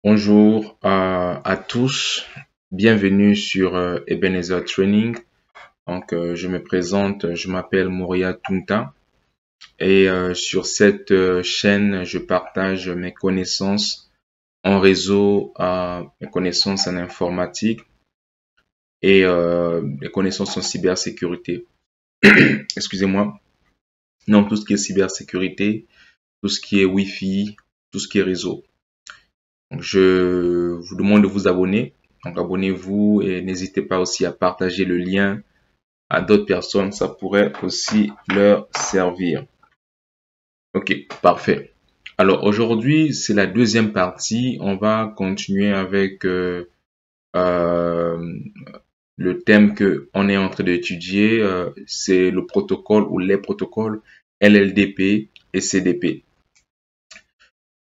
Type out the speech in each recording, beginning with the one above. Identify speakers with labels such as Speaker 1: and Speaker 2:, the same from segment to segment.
Speaker 1: Bonjour à tous, bienvenue sur Ebenezer Training. Donc, je me présente, je m'appelle Moria Tunta et sur cette chaîne, je partage mes connaissances en réseau, mes connaissances en informatique et mes connaissances en cybersécurité. Excusez-moi. Donc, tout ce qui est cybersécurité, tout ce qui est Wi-Fi, tout ce qui est réseau. Donc, je vous demande de vous abonner. Donc, abonnez-vous et n'hésitez pas aussi à partager le lien à d'autres personnes. Ça pourrait aussi leur servir. Ok, parfait. Alors, aujourd'hui, c'est la deuxième partie. On va continuer avec le thème que on est en train d'étudier. C'est le protocole ou les protocoles LLDP et CDP.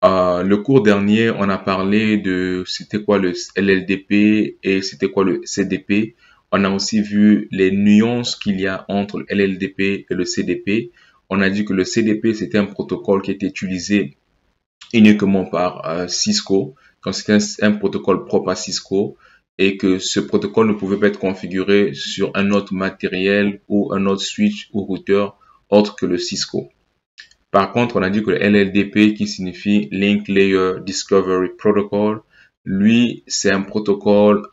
Speaker 1: Le cours dernier, on a parlé de c'était quoi le LLDP et c'était quoi le CDP. On a aussi vu les nuances qu'il y a entre le LLDP et le CDP. On a dit que le CDP, c'était un protocole qui était utilisé uniquement par Cisco, quand c'était un protocole propre à Cisco, et que ce protocole ne pouvait pas être configuré sur un autre matériel ou un autre switch ou routeur autre que le Cisco. Par contre, on a dit que le LLDP, qui signifie Link Layer Discovery Protocol, lui, c'est un protocole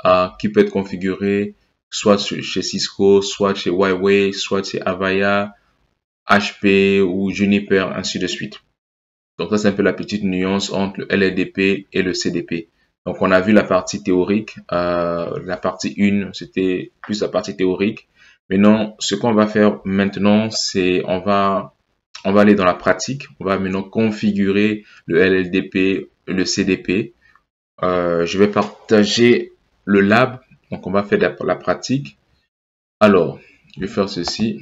Speaker 1: qui peut être configuré soit chez Cisco, soit chez Huawei, soit chez Avaya, HP ou Juniper, ainsi de suite. Donc ça, c'est un peu la petite nuance entre le LLDP et le CDP. Donc on a vu la partie théorique, la partie 1, c'était plus la partie théorique. Maintenant, ce qu'on va faire maintenant, c'est on va aller dans la pratique. On va maintenant configurer le LLDP et le CDP. Je vais partager le lab. Donc, on va faire la pratique. Alors, je vais faire ceci.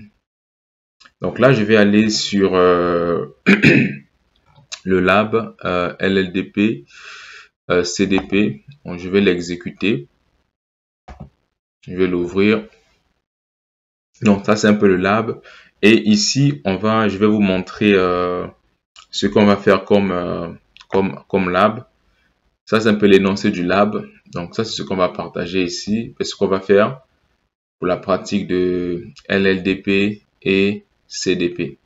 Speaker 1: Donc là, je vais aller sur le lab LLDP CDP. Donc, je vais l'exécuter. Je vais l'ouvrir. Donc, ça, c'est un peu le lab. Et ici, je vais vous montrer ce qu'on va faire comme lab. Ça, c'est un peu l'énoncé du lab. Donc, ça, c'est ce qu'on va partager ici. Et ce qu'on va faire pour la pratique de LLDP et CDP.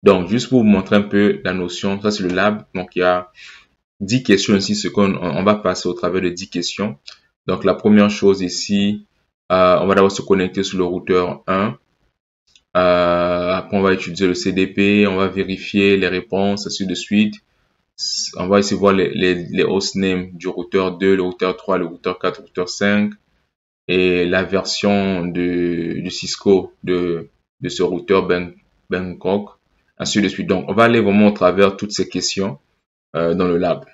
Speaker 1: Donc, juste pour vous montrer un peu la notion, ça, c'est le lab. Donc, il y a 10 questions ici. On va passer au travers de 10 questions. Donc, la première chose ici, on va d'abord se connecter sur le routeur 1. Après, on va utiliser le CDP. On va vérifier les réponses, ainsi de suite. On va ici voir les hostnames du routeur 2, le routeur 3, le routeur 4, le routeur 5 et la version du Cisco de ce routeur Bangkok, ainsi de suite. Donc, on va aller vraiment au travers toutes ces questions dans le lab.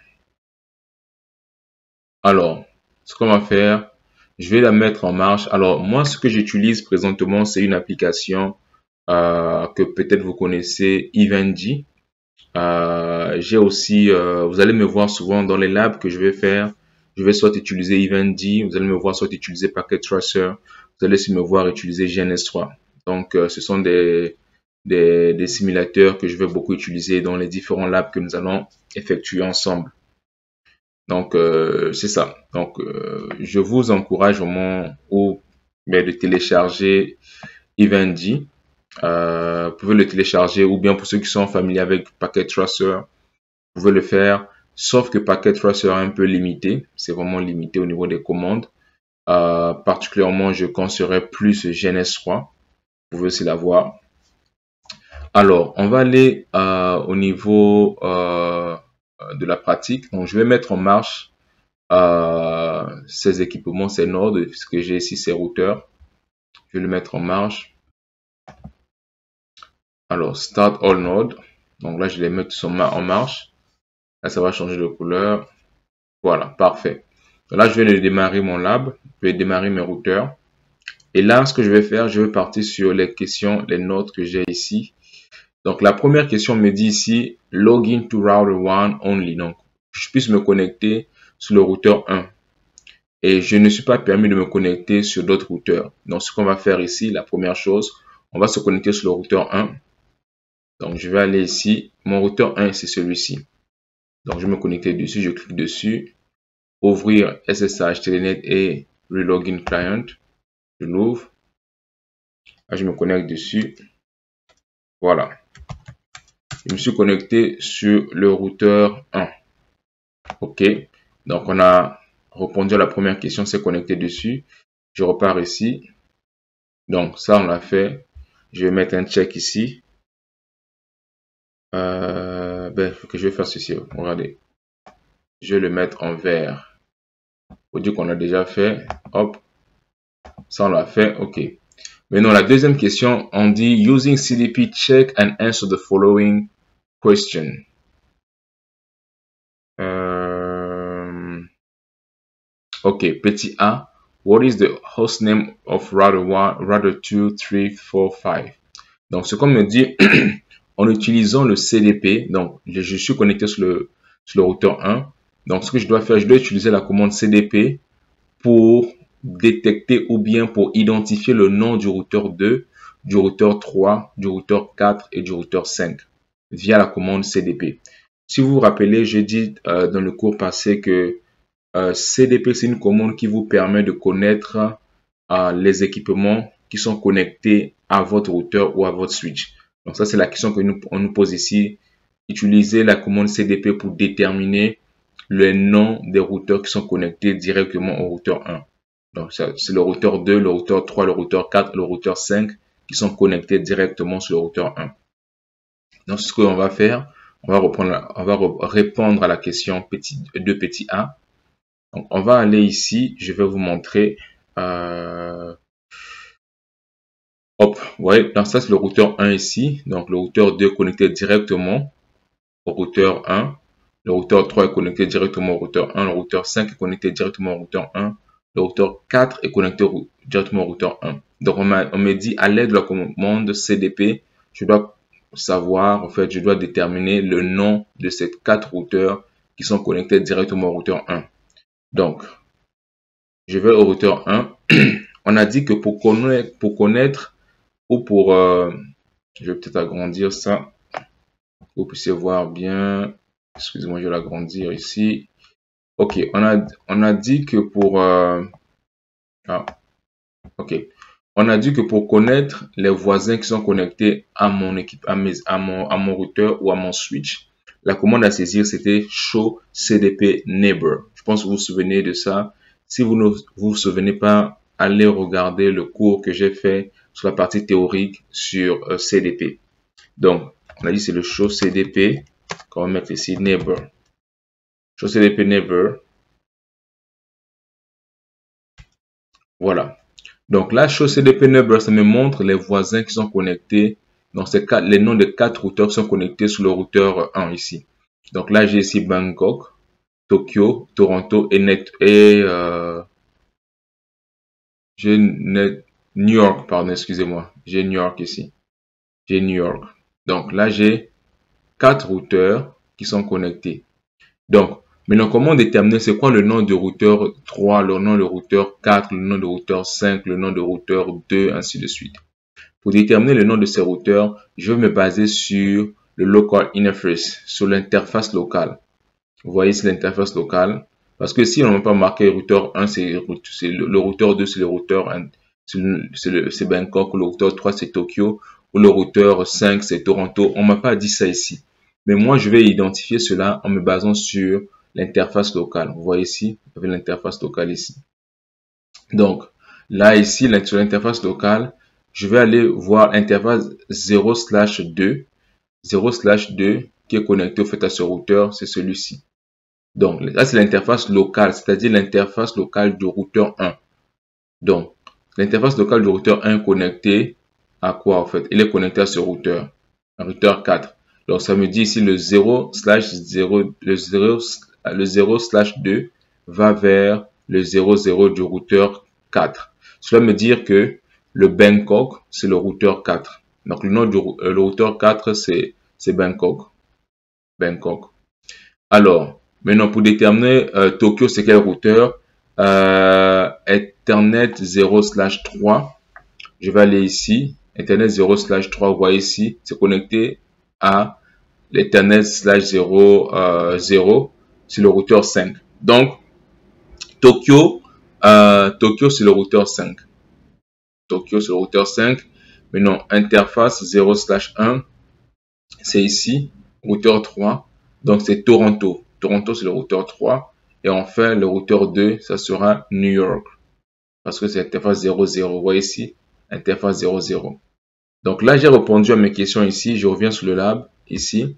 Speaker 1: Alors, ce qu'on va faire, je vais la mettre en marche. Alors, moi, ce que j'utilise présentement, c'est une application que peut-être vous connaissez, Eventy. J'ai aussi, vous allez me voir souvent dans les labs que je vais faire. Je vais soit utiliser Eventy, vous allez me voir soit utiliser Packet Tracer, vous allez aussi me voir utiliser GNS3. Donc, ce sont des simulateurs que je vais beaucoup utiliser dans les différents labs que nous allons effectuer ensemble. Donc, c'est ça. Donc, je vous encourage vraiment de télécharger Eventy. Vous pouvez le télécharger ou bien pour ceux qui sont familiers avec Packet Tracer, vous pouvez le faire. Sauf que Packet Tracer est un peu limité. C'est vraiment limité au niveau des commandes. Particulièrement, je conseillerais plus GNS3. Vous pouvez aussi l'avoir. Alors, on va aller au niveau de la pratique. Donc, je vais mettre en marche ces équipements, ces nodes, ce que j'ai ici, ces routeurs. Je vais le mettre en marche. Alors, Start All Node. Donc là, je les mets en marche. Là, ça va changer de couleur. Voilà, parfait. Donc là, je vais démarrer mon lab. Je vais démarrer mes routeurs. Et là, ce que je vais faire, je vais partir sur les questions, les notes que j'ai ici. Donc, la première question me dit ici, Login to router 1 only. Donc, je puisse me connecter sur le routeur 1. Et je ne suis pas permis de me connecter sur d'autres routeurs. Donc, ce qu'on va faire ici, la première chose, on va se connecter sur le routeur 1. Donc, je vais aller ici. Mon routeur 1, c'est celui-ci. Donc, je vais me connecter dessus. Je clique dessus. ouvrir SSH Telnet et Relogin Client. Je l'ouvre. Là, je me connecte dessus. Voilà. Je me suis connecté sur le routeur 1. OK. Donc, on a répondu à la première question, c'est connecté dessus. Je repars ici. Donc, ça, on l'a fait. Je vais mettre un check ici. Je vais faire ceci. Regardez. Je vais le mettre en vert. Faut dire qu'on a déjà fait. Hop. Ça, on l'a fait. OK. Maintenant, la deuxième question, on dit using CDP, check and answer the following question. OK. Petit A. What is the host name of router 1, router 2, 3, 4, 5? Donc, ce qu'on me dit, en utilisant le CDP, donc je suis connecté sur le routeur 1. Donc, ce que je dois faire, je dois utiliser la commande CDP pour détecter ou bien pour identifier le nom du routeur 2, du routeur 3, du routeur 4 et du routeur 5 via la commande CDP. Si vous vous rappelez, j'ai dit dans le cours passé que CDP, c'est une commande qui vous permet de connaître les équipements qui sont connectés à votre routeur ou à votre switch. Donc ça, c'est la question qu'on nous pose ici. Utilisez la commande CDP pour déterminer le nom des routeurs qui sont connectés directement au routeur 1. Donc c'est le routeur 2, le routeur 3, le routeur 4, le routeur 5 qui sont connectés directement sur le routeur 1. Donc ce qu'on va faire, on va répondre à la question de petit a. Donc on va aller ici, je vais vous montrer. Hop, vous voyez, donc ça c'est le routeur 1 ici. Donc le routeur 2 est connecté directement au routeur 1. Le routeur 3 est connecté directement au routeur 1. Le routeur 5 est connecté directement au routeur 1. Le routeur 4 est connecté directement au routeur 1. Donc on m'a dit à l'aide de la commande CDP, je dois savoir, en fait, je dois déterminer le nom de ces 4 routeurs qui sont connectés directement au routeur 1. Donc, je vais au routeur 1. On a dit que pour connaître ou pour, je vais peut-être agrandir ça, vous puissiez voir bien. Excusez-moi, je vais l'agrandir ici. OK, on a dit que pour OK. On a dit que pour connaître les voisins qui sont connectés à mon mon routeur ou à mon switch, la commande à saisir c'était show CDP neighbor. Je pense que vous vous souvenez de ça. Si vous ne vous souvenez pas, allez regarder le cours que j'ai fait sur la partie théorique sur CDP. Donc, on a dit c'est le show CDP. On va mettre ici neighbor. Show CDP neighbor. Voilà. Donc là, show CDP neighbor, ça me montre les voisins qui sont connectés. Donc c'est les noms de 4 routeurs qui sont connectés sur le routeur 1 ici. Donc là, j'ai ici Bangkok, Tokyo, Toronto et j'ai New York, pardon, excusez-moi. J'ai New York ici. J'ai New York. Donc là, j'ai 4 routeurs qui sont connectés. Donc, maintenant, comment déterminer c'est quoi le nom du routeur 3, le nom du routeur 4, le nom du routeur 5, le nom du routeur 2, ainsi de suite. Pour déterminer le nom de ces routeurs, je vais me baser sur le local interface, sur l'interface locale. Vous voyez, c'est l'interface locale. Parce que si on n'a pas marqué routeur 1, c'est le routeur 2, c'est le routeur 1, c'est Bangkok, le routeur 3, c'est Tokyo, ou le routeur 5, c'est Toronto. On m'a pas dit ça ici. Mais moi, je vais identifier cela en me basant sur l'interface locale. Vous voyez ici, vous avez l'interface locale ici. Donc, là, ici, sur l'interface locale, je vais aller voir l'interface 0/2. 0/2 qui est connecté au fait à ce routeur, c'est celui-ci. Donc, là, c'est l'interface locale, c'est-à-dire l'interface locale du routeur 1. Donc, l'interface locale du routeur 1 est connectée à quoi, en fait? Il est connecté à ce routeur, un routeur 4. Donc, ça me dit ici le 0/0, le 0/2 va vers le 00 du routeur 4. Cela veut dire que le Bangkok, c'est le routeur 4. Donc, le nom du le routeur 4, c'est Bangkok. Bangkok. Alors, maintenant, pour déterminer Tokyo, c'est quel routeur? Ethernet 0/3. Je vais aller ici. Ethernet 0/3, vous voyez ici, c'est connecté à l'Ethernet /0, 0, c'est le routeur 5. Donc, Tokyo, Tokyo c'est le routeur 5. Tokyo c'est le routeur 5. Mais non, interface 0/1, c'est ici, routeur 3. Donc c'est Toronto. Toronto c'est le routeur 3. Et enfin, le routeur 2, ça sera New York. Parce que c'est interface 00. Vous voyez ici, interface 00. Donc là, j'ai répondu à mes questions ici. Je reviens sur le lab ici.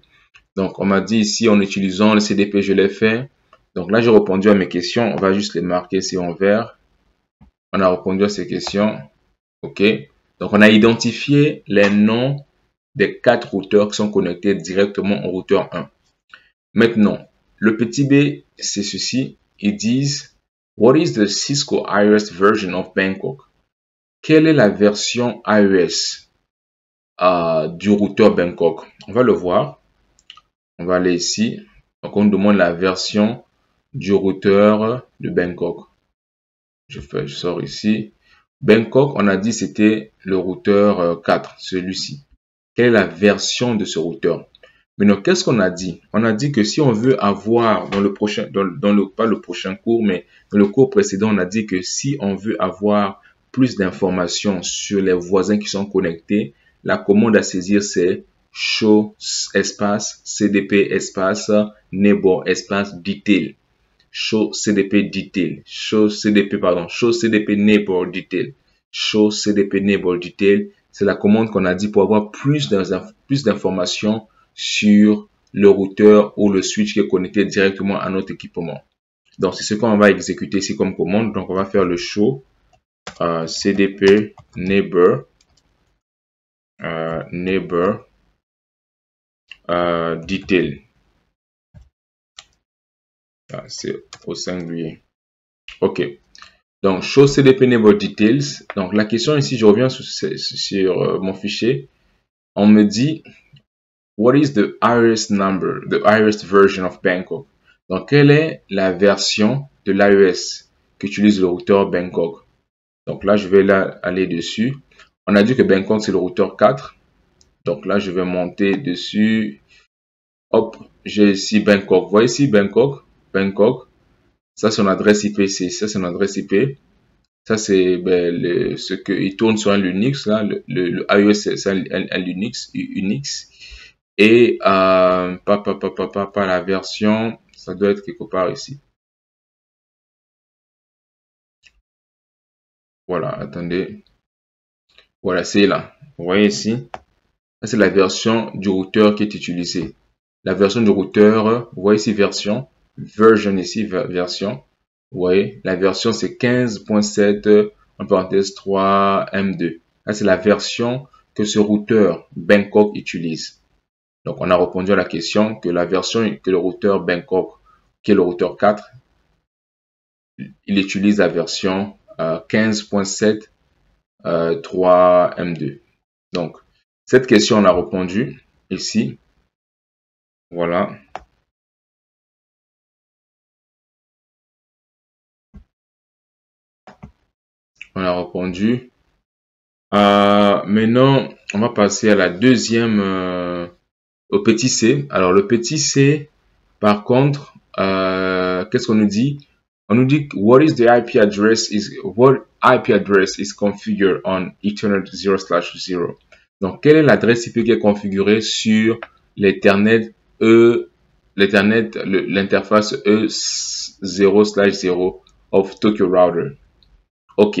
Speaker 1: Donc on m'a dit ici en utilisant le CDP, je l'ai fait. Donc là, j'ai répondu à mes questions. On va juste les marquer ici en vert. On a répondu à ces questions. OK. Donc on a identifié les noms des 4 routeurs qui sont connectés directement au routeur 1. Maintenant, le petit b, c'est ceci. Ils disent, what is the Cisco iOS version of Bangkok? Quelle est la version iOS du routeur Bangkok? On va le voir. On va aller ici. Donc, on demande la version du routeur de Bangkok. Je sors ici. Bangkok, on a dit c'était le routeur 4, celui-ci. Quelle est la version de ce routeur? Maintenant, qu'est-ce qu'on a dit? On a dit que si on veut avoir dans le prochain, pas le prochain cours, mais dans le cours précédent, on a dit que si on veut avoir plus d'informations sur les voisins qui sont connectés, la commande à saisir c'est show espace cdp espace neighbor espace detail. Show cdp detail. Show cdp neighbor detail. Show cdp neighbor detail. C'est la commande qu'on a dit pour avoir plus d'informations sur le routeur ou le switch qui est connecté directement à notre équipement. Donc, c'est ce qu'on va exécuter ici comme commande. Donc, on va faire le show cdp neighbor detail. C'est au singulier. OK. Donc, show cdp neighbor details. Donc, la question ici, je reviens sur mon fichier. On me dit, what is the iOS number, the iOS version of Bangkok? Donc, quelle est la version de l'iOS qu'utilise le routeur Bangkok? Donc là, je vais là aller dessus. On a dit que Bangkok, c'est le routeur 4. Donc là, je vais monter dessus. Hop, j'ai ici Bangkok. Vous voyez ici Bangkok. Ça, c'est son adresse IP. Ça, c'est son adresse IP. Ça, c'est ce qu'il tourne sur un Linux. Là, le iOS, c'est un Linux, Unix. Et pas la version, ça doit être quelque part ici. Voilà, attendez. Voilà, c'est là. Vous voyez ici. C'est la version du routeur qui est utilisée. La version du routeur, vous voyez ici version ici, version. Vous voyez, la version c'est 15.7 en parenthèse 3 M2. Là, c'est la version que ce routeur Bangkok utilise. Donc, on a répondu à la question que la version que le routeur Bangkok, qui est le routeur 4, il utilise la version 15.7 3 M2. Donc, cette question, on a répondu ici. Voilà. On a répondu. Maintenant, on va passer à la deuxième, au petit c. Alors, le petit c, par contre, qu'est-ce qu'on nous dit? On nous dit what IP address is configured on Ethernet 0/0. Donc, quelle est l'adresse IP qui est configurée sur l'Ethernet l'interface E0/0 of Tokyo Router? OK.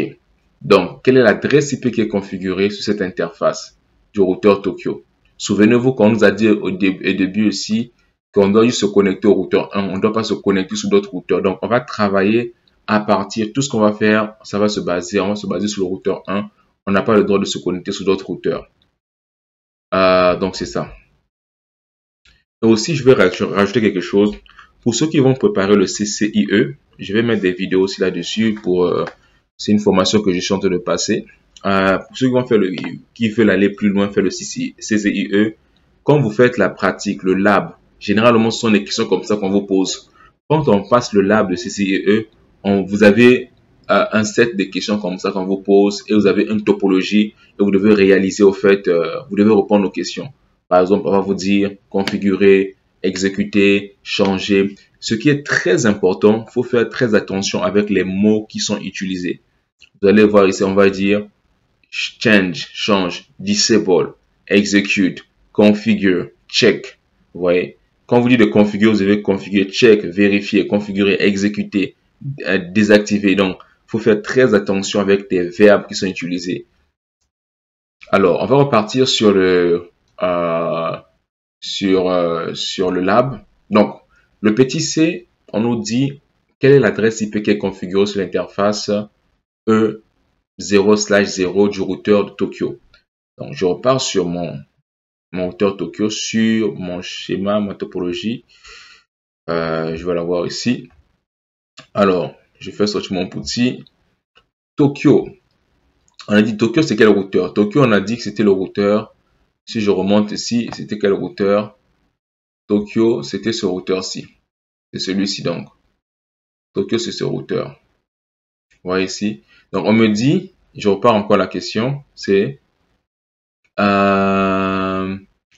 Speaker 1: Donc, quelle est l'adresse IP qui est configurée sur cette interface du routeur Tokyo? Souvenez-vous qu'on nous a dit au début aussi qu'on doit juste se connecter au routeur 1. On ne doit pas se connecter sur d'autres routeurs. Donc, on va travailler à partir, tout ce qu'on va faire, on va se baser sur le routeur 1. On n'a pas le droit de se connecter sur d'autres routeurs. Donc, c'est ça. Et aussi, je vais rajouter quelque chose. Pour ceux qui vont préparer le CCIE, je vais mettre des vidéos aussi là-dessus pour... c'est une formation que je suis en train de passer. Pour ceux qui veulent aller plus loin, faire le CCIE, quand vous faites la pratique, le lab, généralement, ce sont des questions comme ça qu'on vous pose. Quand on passe le lab de CCIE, vous avez un set de questions comme ça qu'on vous pose et vous avez une topologie et vous devez réaliser au fait, vous devez répondre aux questions. Par exemple, on va vous dire configurer, exécuter, changer. Ce qui est très important, il faut faire très attention avec les mots qui sont utilisés. Vous allez voir ici, on va dire change, disable, execute, configure, check. Vous voyez? Quand vous dites de configurer, vous devez configurer, check, vérifier, configurer, exécuter, désactiver. Donc, il faut faire très attention avec les verbes qui sont utilisés. Alors, on va repartir sur sur le lab. Donc, le petit C, on nous dit quelle est l'adresse IP qui est configurée sur l'interface E0/0 du routeur de Tokyo. Donc, je repars sur mon routeur Tokyo, sur mon schéma, ma topologie. Je vais l'avoir ici. Alors, je fais sortir mon petit. Tokyo. On a dit Tokyo, c'est quel routeur? Tokyo, on a dit que c'était le routeur. Si je remonte ici, c'était quel routeur? Tokyo, c'était ce routeur-ci. C'est celui-ci donc. Tokyo, c'est ce routeur. Vous voyez ici. Donc, on me dit, je repars encore à la question, c'est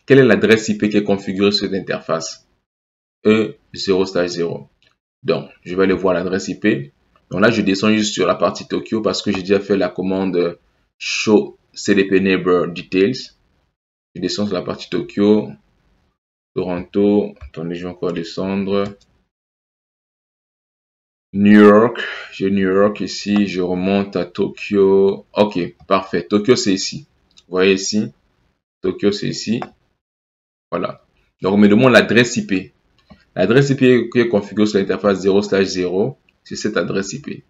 Speaker 1: quelle est l'adresse IP qui est configurée sur l'interface E0/0. Donc, je vais aller voir l'adresse IP. Donc là, je descends juste sur la partie Tokyo parce que j'ai déjà fait la commande show CDP neighbor details. Je descends sur la partie Tokyo, Toronto. Attendez, je vais encore descendre. New York, j'ai New York ici, je remonte à Tokyo. Ok, parfait. Tokyo, c'est ici. Vous voyez ici, Tokyo, c'est ici. Voilà. Donc, on me demande l'adresse IP. L'adresse IP qui est configurée sur l'interface 0/0, c'est cette adresse IP.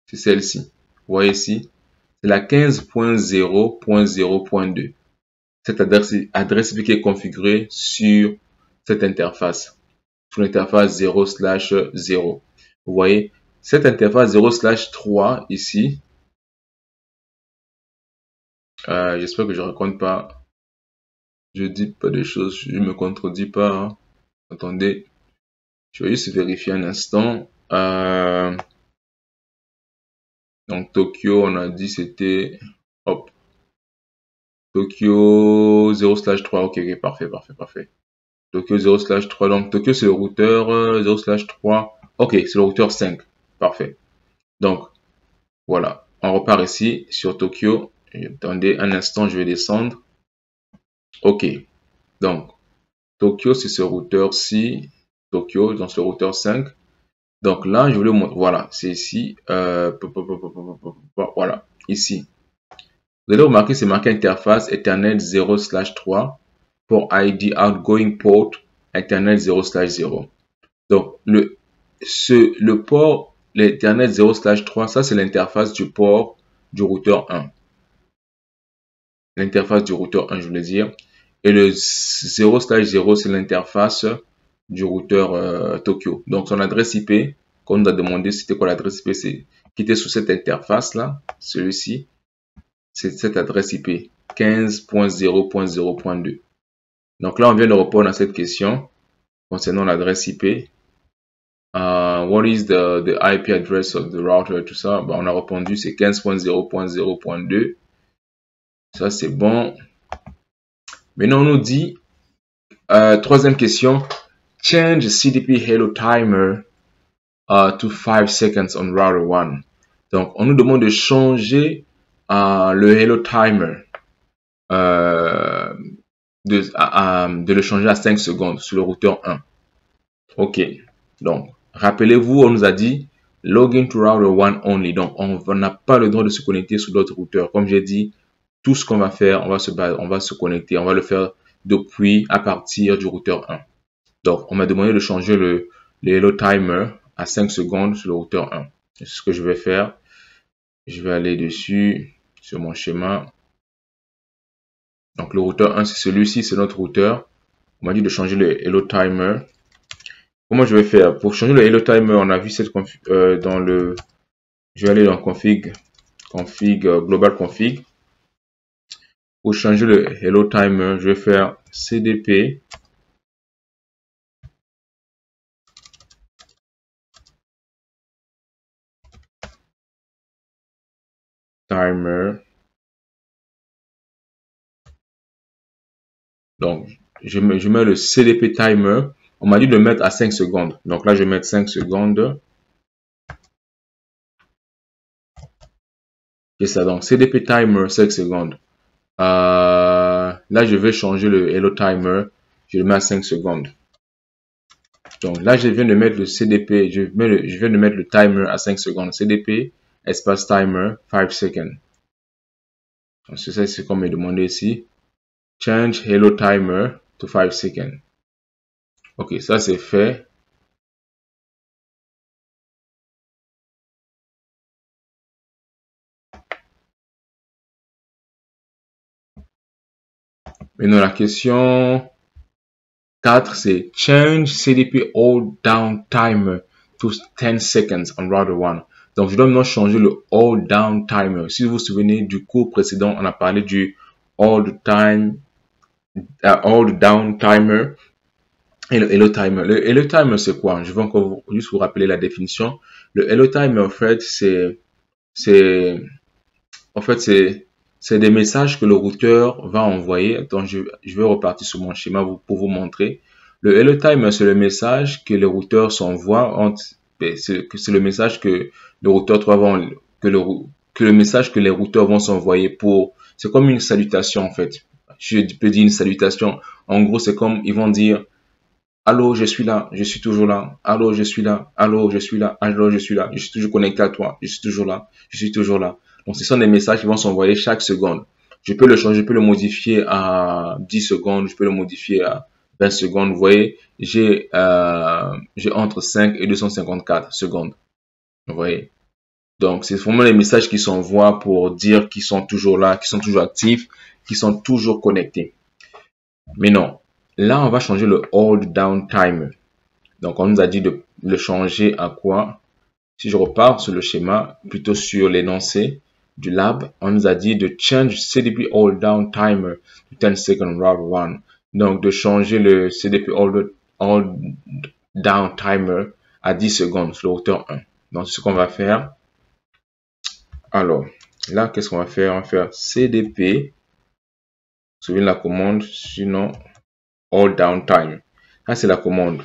Speaker 1: C'est celle-ci. Vous voyez ici, c'est la 15.0.0.2. Cette adresse IP qui est configurée sur cette interface. Sur l'interface 0/0. Vous voyez, cette interface 0/3 ici, j'espère que je ne raconte pas, je dis pas des choses, je ne me contredis pas. Hein. Attendez, je vais juste vérifier un instant. Donc Tokyo, on a dit c'était, hop, Tokyo 0/3, ok, parfait, parfait, parfait. Tokyo 0/3, donc Tokyo c'est le routeur 0/3, ok, c'est le routeur 5, parfait. Donc, voilà, on repart ici sur Tokyo. Attendez un instant, je vais descendre. Ok, donc Tokyo, c'est ce routeur-ci. Tokyo, dans ce routeur 5. Donc là, je voulais vous montrer. Voilà, c'est ici. Voilà, ici. Vous allez remarquer, c'est marqué interface Ethernet 0/3 pour ID outgoing port Ethernet 0/0. Donc, le port, l'Ethernet 0/3, ça c'est l'interface du port du routeur 1. L'interface du routeur 1, je voulais dire. Et le 0/0, c'est l'interface du routeur Tokyo. Donc, son adresse IP, qu'on nous a demandé c'était quoi l'adresse IP, c'est qui était sous cette interface-là, celui-ci, c'est cette adresse IP, 15.0.0.2. Donc là, on vient de répondre à cette question concernant l'adresse IP. What is the IP address of the router, tout ça. Ben, on a répondu, c'est 15.0.0.2. Ça, c'est bon. Maintenant, on nous dit, troisième question, change CDP Hello Timer to 5 seconds on router 1. Donc, on nous demande de changer le Hello Timer, de le changer à 5 secondes sur le routeur 1. Ok, donc, rappelez-vous, on nous a dit login to router 1 only. Donc, on n'a pas le droit de se connecter sur d'autres routeurs. Comme j'ai dit, tout ce qu'on va faire, on va se connecter, on va le faire depuis, à partir du routeur 1. Donc, on m'a demandé de changer le Hello Timer à 5 secondes sur le routeur 1. C'est ce que je vais faire. Je vais aller dessus, sur mon schéma. Donc, le routeur 1, c'est celui-ci, c'est notre routeur. On m'a dit de changer le Hello Timer. Comment je vais faire? Pour changer le Hello Timer, on a vu cette dans le... Je vais aller dans config, global config. Pour changer le Hello Timer, je vais faire CDP timer. Donc, je mets le CDP timer. On m'a dit de le mettre à 5 secondes. Donc là, je vais mettre 5 secondes. C'est ça. Donc CDP timer 5 secondes. Là, je vais changer le hello timer. Je le mets à 5 secondes. Donc là, je viens de mettre le CDP. Je viens de mettre le timer à 5 secondes. CDP, espace timer, 5 seconds. Donc c'est ça, c'est comme me demandé ici. Change hello timer to 5 seconds. Ok, ça c'est fait. Maintenant, la question 4, c'est change CDP hold down timer to 10 seconds on router 1. Donc, je dois maintenant changer le hold down timer. Si vous vous souvenez du cours précédent, on a parlé du hold down timer et le hello timer. Le hello timer, c'est quoi? Je vais encore juste vous rappeler la définition. Le hello timer, en fait, c'est c'est des messages que le routeur va envoyer. Donc, je vais repartir sur mon schéma pour vous montrer. Le hello timer, c'est le message que le routeur s'envoie. C'est le message que le routeur que le message que les routeurs vont s'envoyer pour, c'est comme une salutation, en fait. Je peux dire une salutation. En gros, c'est comme, ils vont dire, allô, je suis là, je suis toujours là. Allô, je suis là. Allô, je suis là. Allô, je suis là. Je suis toujours connecté à toi. Je suis toujours là. Je suis toujours là. Donc, ce sont des messages qui vont s'envoyer chaque seconde. Je peux le changer, je peux le modifier à 10 secondes, je peux le modifier à 20 secondes. Vous voyez, j'ai entre 5 et 254 secondes. Vous voyez. Donc, c'est vraiment les messages qui s'envoient pour dire qu'ils sont toujours là, qu'ils sont toujours actifs, qu'ils sont toujours connectés. Mais non. Là, on va changer le hold down timer. Donc, on nous a dit de le changer à quoi? Si je repars sur le schéma, plutôt sur l'énoncé du lab, on nous a dit de change CDP hold down timer to 10 second route 1. Donc, de changer le CDP hold down timer à 10 secondes sur le routeur 1. Donc, c'est ce qu'on va faire. Alors, là, qu'est-ce qu'on va faire? On va faire CDP, souvenez la commande, sinon hold down time. Là, c'est la commande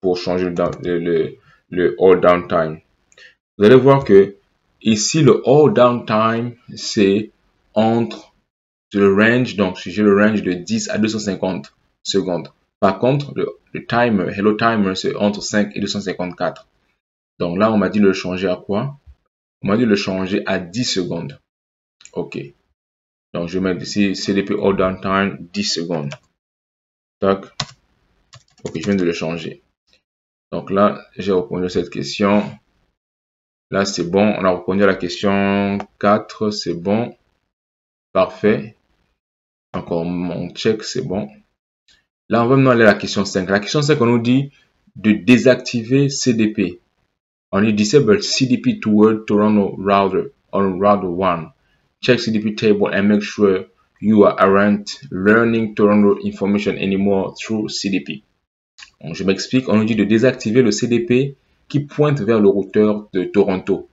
Speaker 1: pour changer le hold down time. Vous allez voir que ici, le hold down time, c'est entre le range, donc j'ai le range de 10 à 250 secondes. Par contre, le timer, hello timer, c'est entre 5 et 254. Donc là, on m'a dit de le changer à quoi? On m'a dit de le changer à 10 secondes. OK. Donc, je vais mettre ici CDP hold down time 10 secondes. Tac. OK, je viens de le changer. Donc là, j'ai répondu à cette question. Là, c'est bon. On a répondu à la question 4. C'est bon. Parfait. Encore mon check, c'est bon. Là, on va maintenant aller à la question 5. La question 5, on nous dit de désactiver CDP. On dit disable CDP toward Toronto router on router 1. Check CDP table and make sure you aren't learning Toronto information anymore through CDP. Donc, je m'explique. On nous dit de désactiver le CDP qui pointe vers le routeur de Toronto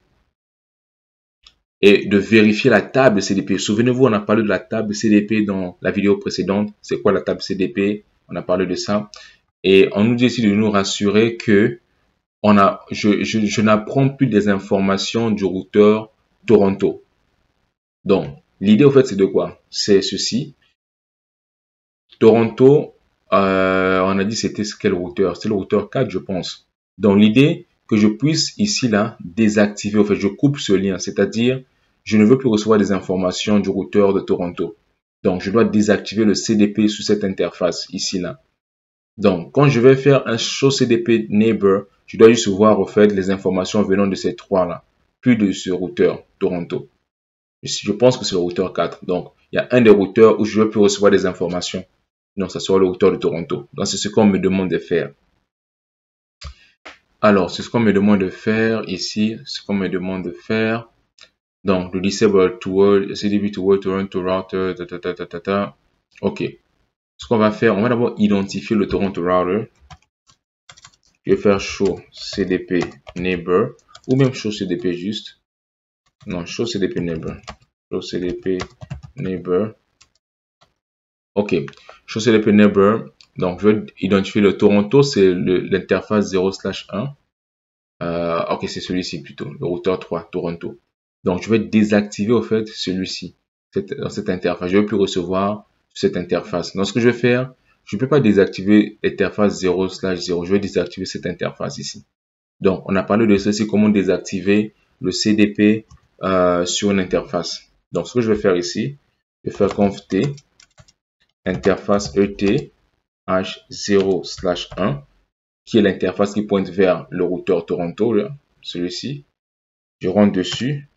Speaker 1: et de vérifier la table CDP. Souvenez-vous, on a parlé de la table CDP dans la vidéo précédente. C'est quoi la table CDP? On a parlé de ça. Et on nous dit ici de nous rassurer que je n'apprends plus des informations du routeur Toronto. Donc, l'idée, au fait, c'est de quoi? C'est ceci. Toronto, on a dit c'était quel routeur? C'est le routeur 4, je pense. Donc, l'idée que je puisse ici, là, désactiver, au fait, je coupe ce lien. C'est-à-dire, je ne veux plus recevoir des informations du routeur de Toronto. Donc, je dois désactiver le CDP sous cette interface, ici, là. Donc, quand je vais faire un show CDP neighbor, je dois juste voir, au fait, les informations venant de ces trois-là, plus de ce routeur Toronto. Je pense que c'est le routeur 4. Donc, il y a un des routeurs où je ne veux plus recevoir des informations. Donc, ça sera le routeur de Toronto. Donc, c'est ce qu'on me demande de faire. Alors, c'est ce qu'on me demande de faire ici. Ce qu'on me demande de faire. Donc, le disable toward, CDP toward Toronto router, OK. Ce qu'on va faire, on va d'abord identifier le Toronto router. Je vais faire show CDP neighbor ou même show CDP juste. Non, show CDP neighbor. Show CDP neighbor. Ok, show CDP neighbor. Donc, je vais identifier le Toronto, c'est l'interface 0/1. Ok, c'est celui-ci plutôt, le routeur 3, Toronto. Donc, je vais désactiver au fait celui-ci, dans cette interface. Je ne vais plus recevoir cette interface. Donc, ce que je vais faire, je ne peux pas désactiver l'interface 0/0. Je vais désactiver cette interface ici. Donc, on a parlé de ceci, comment désactiver le CDP sur une interface. Donc, ce que je vais faire ici, je vais faire conf t interface ET H0/1 qui est l'interface qui pointe vers le routeur Toronto, celui-ci. Je rentre dessus,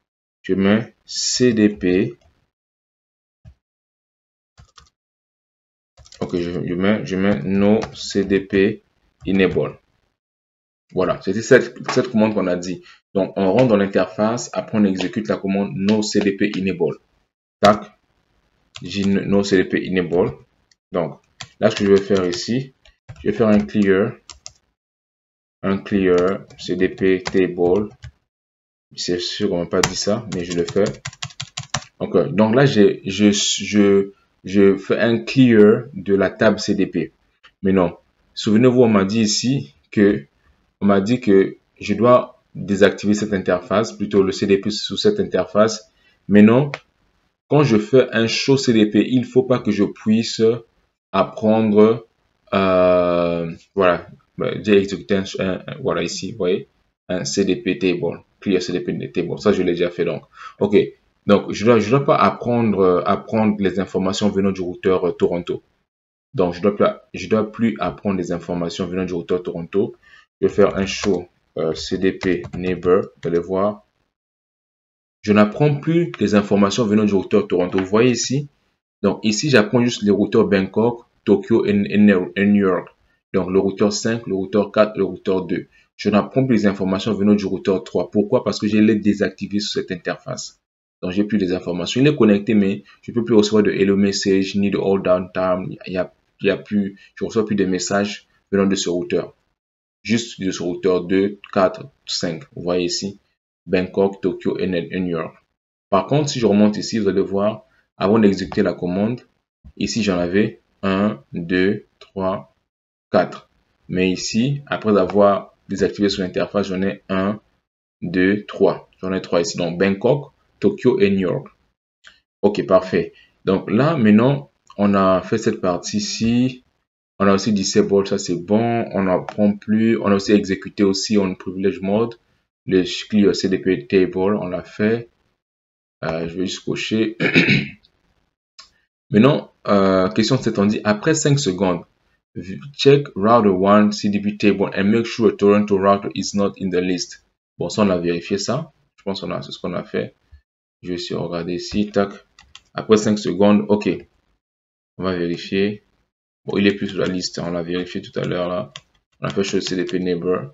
Speaker 1: je mets CDP. Ok, je mets no CDP enable. Voilà, c'était cette commande qu'on a dit. Donc, on rentre dans l'interface, après on exécute la commande no CDP enable. Tac, j'ai no CDP enable. Donc, là, ce que je vais faire ici, je vais faire un clear CDP table. C'est sûr qu'on n'a pas dit ça, mais je le fais. Donc là, je fais un clear de la table CDP. Mais non, souvenez-vous, on m'a dit ici que, je dois désactiver cette interface, plutôt le CDP sous cette interface. Mais non, quand je fais un show CDP, il ne faut pas que je puisse apprendre, voilà, j'ai exécuté voilà ici, vous voyez, un CDP table, clear CDP table. Ça, je l'ai déjà fait donc. Ok. Donc, je dois pas apprendre les informations venant du routeur Toronto. Donc, je dois plus apprendre les informations venant du routeur Toronto. Je vais faire un show CDP neighbor. Vous allez voir. Je n'apprends plus les informations venant du routeur Toronto. Vous voyez ici. Donc, ici, j'apprends juste les routeurs Bangkok, Tokyo et New York. Donc, le routeur 5, le routeur 4, le routeur 2. Je n'apprends plus les informations venant du routeur 3. Pourquoi? Parce que je l'ai désactivé sur cette interface. Donc, j'ai plus les informations. Il est connecté, mais je peux plus recevoir de hello message, ni de hold down time. Je reçois plus de messages venant de ce routeur. Juste de ce routeur 2, 4, 5. Vous voyez ici. Bangkok, Tokyo et New York. Par contre, si je remonte ici, vous allez voir, avant d'exécuter la commande, ici j'en avais 1, 2, 3, 4. Mais ici, après avoir désactivé sur l'interface, j'en ai 1, 2, 3. J'en ai 3 ici. Donc Bangkok, Tokyo et New York. Ok, parfait. Donc là, maintenant, on a fait cette partie-ci. On a aussi disable, ça c'est bon. On n'apprend plus. On a aussi exécuté aussi en privilege mode. Le clear CDP table, on l'a fait. Je vais juste cocher. Maintenant, question 7, on dit après 5 secondes, check router 1 CDP table and make sure Toronto router is not in the list. Bon, ça on a vérifié ça. Je pense qu'on a, c'est ce qu'on a fait. Je vais essayer de regarder ici. Tac. Après 5 secondes, ok. On va vérifier. Bon, il est plus sur la liste. On l'a vérifié tout à l'heure là. On a fait show CDP neighbor.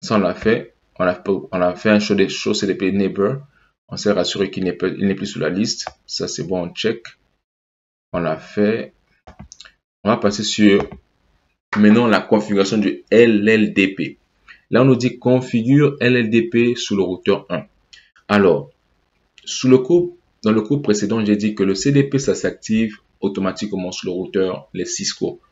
Speaker 1: Ça on l'a fait. On a fait un show CDP neighbor. On s'est rassuré qu'il n'est plus sur la liste. Ça c'est bon, on check. On l'a fait. On va passer sur maintenant la configuration du LLDP. Là, on nous dit configure LLDP sous le routeur 1. Alors, dans le cours précédent, j'ai dit que le CDP, ça s'active automatiquement sur le routeur, les Cisco.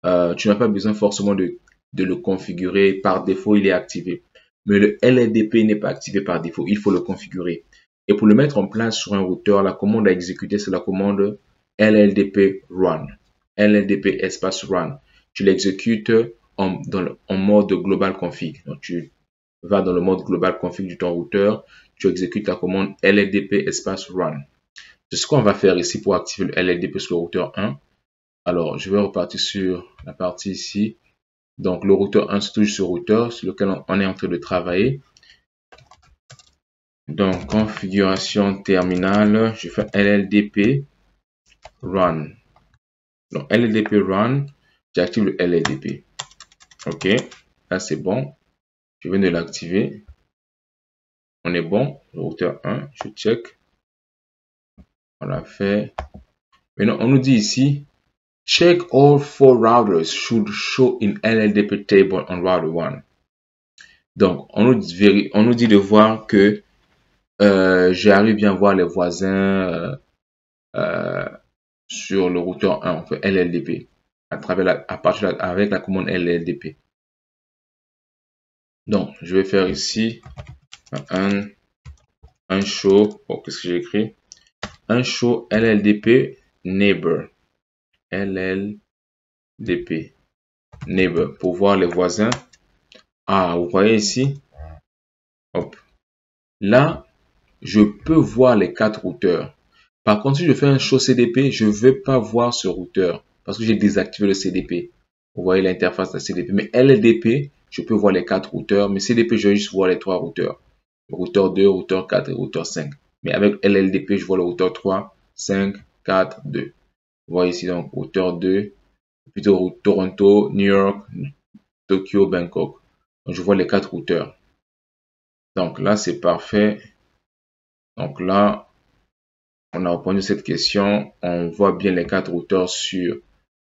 Speaker 1: Tu n'as pas besoin forcément de le configurer. Par défaut, il est activé. Mais le LLDP n'est pas activé par défaut. Il faut le configurer. Et pour le mettre en place sur un routeur, la commande à exécuter, c'est la commande LLDP run. LLDP espace run. Tu l'exécutes en mode global config. Donc, tu vas dans le mode global config de ton routeur. Tu exécutes la commande LLDP espace run. C'est ce qu'on va faire ici pour activer le LLDP sur le routeur 1. Alors, je vais repartir sur la partie ici. Donc, le routeur 1, c'est toujours ce routeur sur lequel on est en train de travailler. Donc, configuration terminale, je fais LLDP run. Donc, LLDP run, j'active le LLDP. OK, là, c'est bon. Je viens de l'activer. On est bon. Le routeur 1, je check. On l'a fait. Maintenant, on nous dit ici, check all 4 routers should show in LLDP table on router 1. Donc, on nous dit de voir que j'arrive bien à voir les voisins sur le routeur 1, on fait LLDP, avec la commande LLDP. Donc, je vais faire ici un show, qu'est-ce que j'ai écrit? Un show LLDP neighbor, LLDP neighbor, pour voir les voisins. Ah, vous voyez ici, hop, là, je peux voir les 4 routeurs. Par contre, si je fais un show CDP, je ne vais pas voir ce routeur parce que j'ai désactivé le CDP. Vous voyez l'interface de la CDP. Mais LLDP, je peux voir les 4 routeurs. Mais CDP, je vais juste voir les 3 routeurs. Le routeur 2, routeur 4 et routeur 5. Mais avec LLDP, je vois le routeur 3, 5, 4, 2. Vous voyez ici donc routeur 2, plutôt Toronto, New York, Tokyo, Bangkok. Donc, je vois les 4 routeurs. Donc là, c'est parfait. Donc là, on a répondu à cette question. On voit bien les 4 routeurs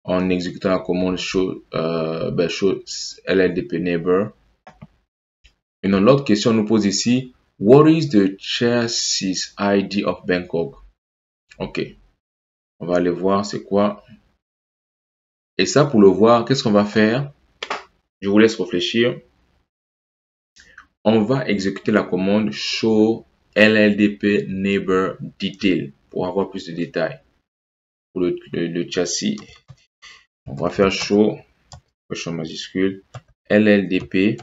Speaker 1: en exécutant la commande show LLDP neighbor. Et donc l'autre question nous pose ici, what is the chassis ID of Bangkok? Ok, on va aller voir c'est quoi. Et ça, pour le voir, qu'est-ce qu'on va faire? Je vous laisse réfléchir. On va exécuter la commande show LLDP neighbor detail pour avoir plus de détails. Pour le châssis, on va faire show majuscule LLDP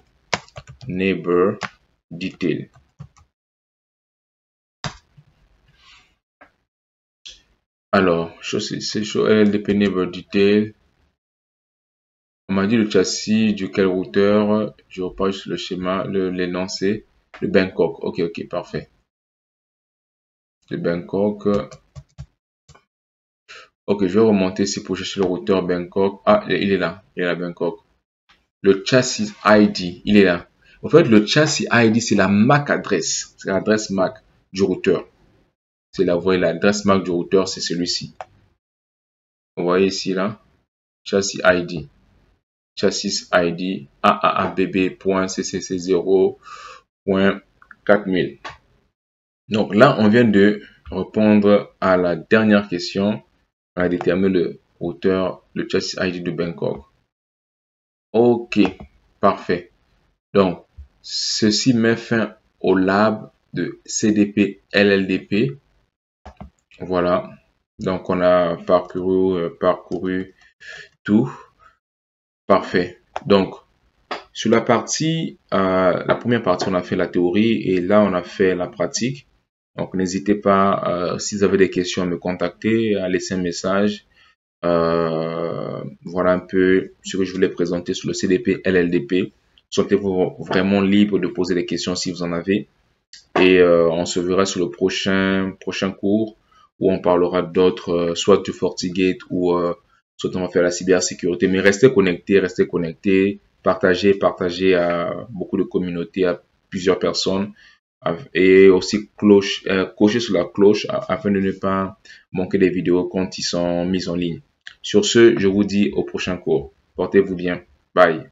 Speaker 1: neighbor detail. Alors, c'est show LLDP neighbor detail. On m'a dit le châssis duquel routeur. Je repars sur le schéma, l'énoncé, le Bangkok. Ok, parfait. Le Bangkok. Ok, je vais remonter ici pour chercher le routeur Bangkok. Ah, il est là. Il est là, Bangkok. Le châssis ID, il est là. En fait, le châssis ID, c'est la MAC adresse. C'est l'adresse MAC du routeur. C'est la, vous voyez, l'adresse MAC du routeur, c'est celui-ci. Vous voyez ici, là. Châssis ID. Châssis ID AAABB.CCC0.4000. Donc là, on vient de répondre à la dernière question. On a déterminé le routeur, le châssis ID de Bangkok. Ok, parfait. Donc, ceci met fin au lab de CDP LLDP. Voilà. Donc, on a parcouru tout. Parfait. Donc, sur la partie, la première partie, on a fait la théorie et là, on a fait la pratique. Donc, n'hésitez pas, si vous avez des questions, à me contacter, à laisser un message. Voilà un peu ce que je voulais présenter sur le CDP LLDP. Sentez-vous vraiment libre de poser des questions si vous en avez. Et on se verra sur le prochain cours où on parlera d'autres, soit du FortiGate ou soit on va faire la cybersécurité. Mais restez connectés, partagez à beaucoup de communautés, à plusieurs personnes. Et aussi cochez sur la cloche afin de ne pas manquer des vidéos quand ils sont mises en ligne. Sur ce, je vous dis au prochain cours. Portez-vous bien. Bye.